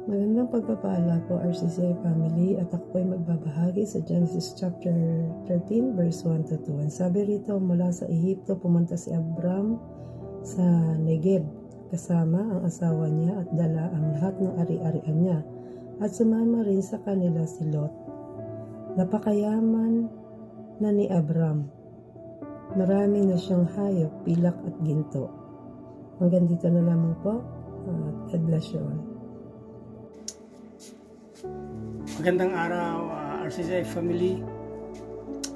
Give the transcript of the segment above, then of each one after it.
Magandang pagpapala po RCCA family at ako ay magbabahagi sa Genesis chapter 13 verse 1 to 2. Sabi rito, mula sa Ehipto pumunta si Abram sa Negeb kasama ang asawa niya at dala ang lahat ng ari-arian niya at sumama rin sa kanila si Lot. Napakayaman na ni Abram. Marami na siyang hayop, pilak at ginto. Hanggang dito na lamang po. God bless you all. Magandang araw, RCCA family.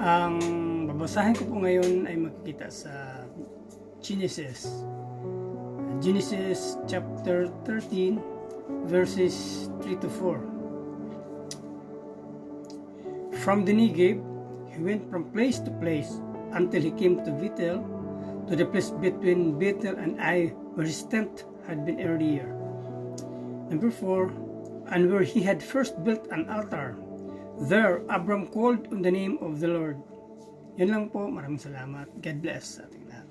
Ang babasahin ko po ngayon ay makikita sa Genesis chapter 13 verses 3 to 4. From the Negev, he went from place to place until he came to Bethel, to the place between Bethel and Ai, where his tent had been earlier. Number 4, and where he had first built an altar. There, Abram called on the name of the Lord. Yun lang po. Maraming salamat. God bless sa ating lahat.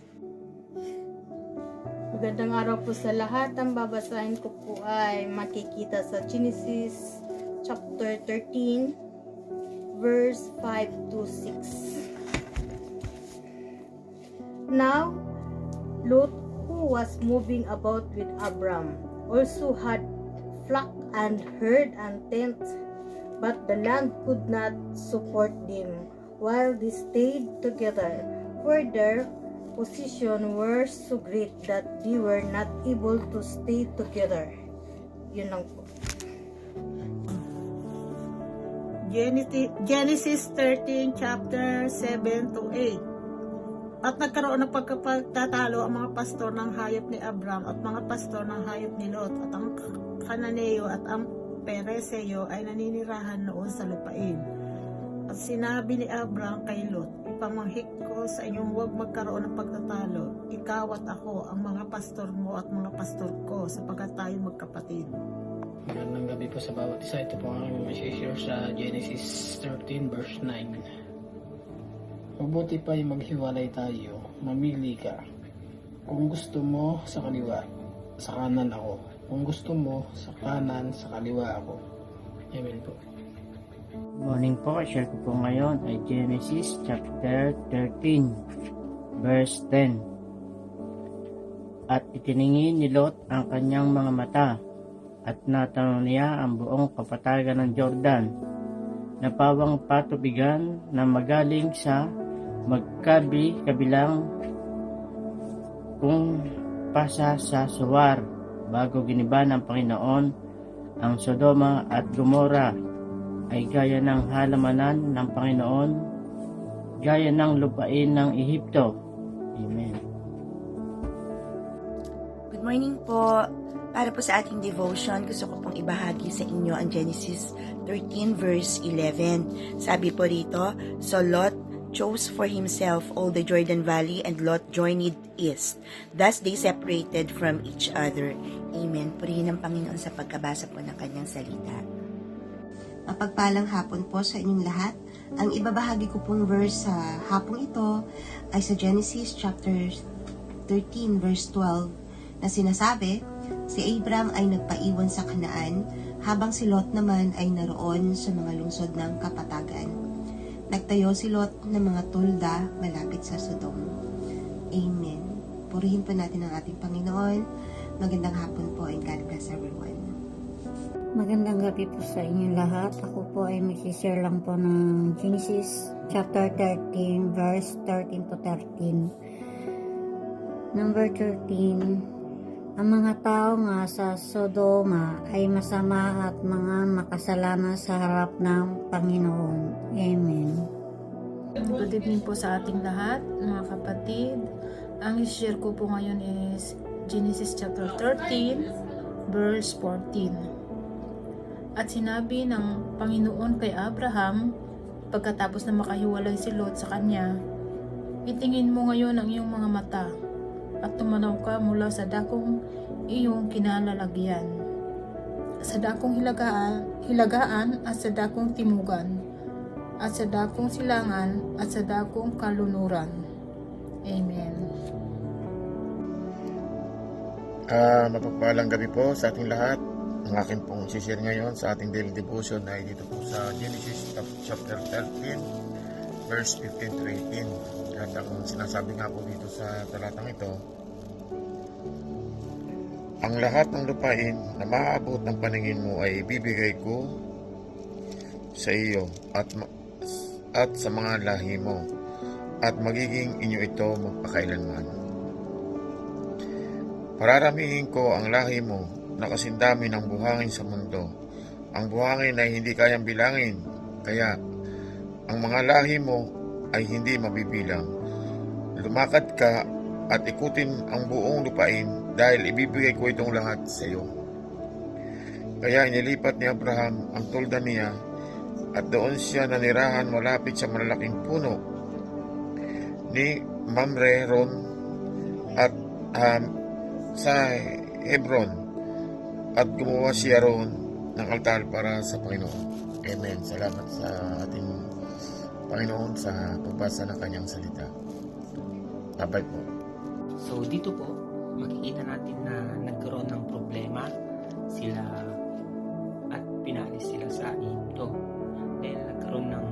Magandang araw po sa lahat. Ang babasahin ko po ay makikita sa Genesis chapter 13 verse 5 to 6. Now, Lot, who was moving about with Abram, also had flock and herd and tents, but the land could not support them while they stayed together, for their position were so great that they were not able to stay together. Yun lang po. Genesis 13 chapter 7 to 8. At nagkaroon ng pagkapagtatalo ang mga pastor ng hayop ni Abram at mga pastor ng hayop ni Lot, at ang Kananeo at ang Pereseo ay naninirahan noon sa lupain. At sinabi ni Abram kay Lot, ipamanghik ko sa inyong huwag magkaroon ng pagtatalo, ikaw at ako, ang mga pastor mo at mga pastor ko, sapagkat tayo magkapatid. Magandang gabi po sa bawat isa. Ito po ang aming share sa Genesis 13 verse 9. Mabuti pa yung maghiwalay tayo, mamili ka. Kung gusto mo sa kaliwa, sa kanan ako. Kung gusto mo sa kanan, sa kaliwa ako. Amen po. Morning po, share ko po ngayon ay Genesis chapter 13 verse 10. At itiningin ni Lot ang kanyang mga mata at natanong niya ang buong kapatagan ng Jordan na pawang patubigan na magaling sa magkabilang kung pasa sa Suwar bago giniba ng Panginoon ang Sodoma at Gomora ay gaya ng halamanan ng Panginoon, gaya ng lupain ng Ehipto. Amen. Good morning po. Para po sa ating devotion, gusto ko pong ibahagi sa inyo ang Genesis 13 verse 11. Sabi po rito, so Lot chose for himself all the Jordan Valley, and Lot journeyed east. Thus they separated from each other. Amen. Purihin ang Panginoon sa pagkabasa po ng kanyang salita. Mapagpalang hapon po sa inyong lahat. Ang ibabahagi ko pong verse sa hapong ito ay sa Genesis chapter 13 verse 12 na sinasabi, si Abram ay nagpaiwan sa Kanaan habang si Lot naman ay naroon sa mga lungsod ng kapatagan. Nagtayo si Lot ng mga tulda malapit sa Sodom. Amen. Purihin po natin ang ating Panginoon. Magandang hapon po and God bless everyone. Magandang gabi po sa inyong lahat. Ako po ay mag-share lang po ng Genesis chapter 13 verse 13 to 13. Number 13. Ang mga tao nga sa Sodoma ay masama at mga makasalanan sa harap ng Panginoon. Amen. Good evening po sa ating lahat, mga kapatid. Ang i-share ko po ngayon is Genesis chapter 13, verse 14. At sinabi ng Panginoon kay Abraham, pagkatapos na makahiwalay si Lot sa kanya, itingin mo ngayon ang iyong mga mata, at tumanaw ka mula sa dakong iyong kinalalagyan, sa dakong hilagaan at sa dakong timugan, at sa dakong silangan at sa dakong kalunuran. Amen. Mapagpalang gabi po sa ating lahat. Ang akin pong share ngayon sa ating daily devotion ay dito po sa Genesis chapter 13 verse 15 to 18. At ang sinasabi nga po dito sa talatang ito, ang lahat ng lupain na maaabot ng paningin mo ay ibibigay ko sa iyo at sa mga lahi mo, at magiging inyo ito magpakailanman. Pararamihin ko ang lahi mo na kasindami ng buhangin sa mundo. Ang buhangin ay hindi kayang bilangin, kaya ang mga lahi mo ay hindi mabibilang. Lumakad ka at ikutin ang buong lupain dahil ibibigay ko itong lahat sa iyo. Kaya inilipat ni Abraham ang tolda niya at doon siya nanirahan malapit sa malalaking puno ni Mamre ron at sa Hebron, at gumawa siya roon ng altar para sa Panginoon. Amen. Salamat sa ating Panginoon sa pagbasa ng kanyang salita. Bye po. So dito po, makikita natin na nagkaroon ng problema sila at pinalis sila sa Egypto. Dahil nagkaroon ng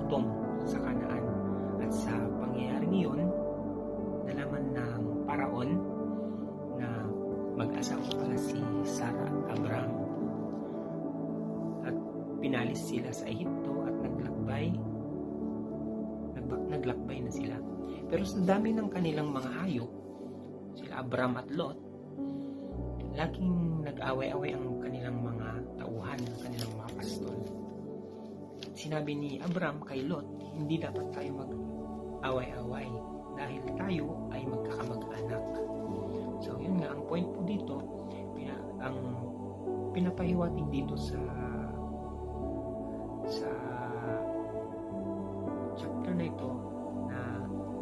gutom sa Kanaan. At sa pangyayaring iyon, nalaman ng Paraon na mag-asawa pala si Sarah at Abraham. At pinalis sila sa Egypto at naglakbay na sila. Pero sa dami ng kanilang mga hayop, sila Abraham at Lot, laging nag-away-away ang kanilang mga tauhan, ang kanilang mga pastol. Sinabi ni Abraham kay Lot, hindi dapat tayo mag-away-away dahil tayo ay magkakamag-anak. So yun nga, ang point po dito, ang pinapahiwatig dito sa chapter na ito, na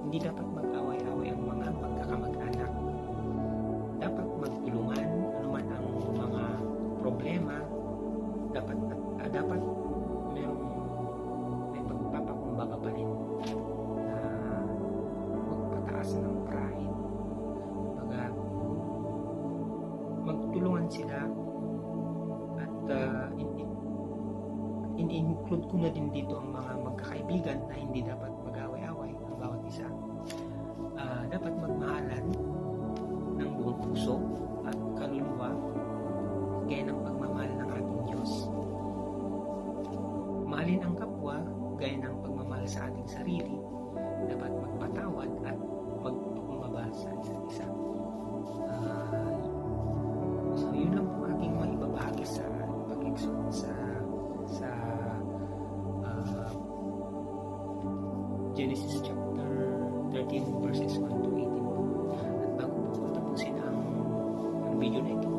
hindi dapat mag-away-away ang mga magkakamag-anak. Dapat magtulungan, anuman ang mga problema, dapat may pagpapakumbaba pa rin na magpataas ng pride. Magtulungan sila at in-include ko na din dito ang mga magkakaibigan na hindi dapat mag-away-away ang bawat isa. Dapat magmahalan ng buong puso at kaluluwa gaya ng pagmamahal ng ating Diyos. Mahalin ang kapwa gaya ng pagmamahal sa ating sarili. Dapat magpatawad at magpakumbaba sa isa't isa. So yun lang po aking maibabahagi sa pag-exhort sa Genesis chapter 13 verses 1 to 18. At bago po tapusin ang video na ito,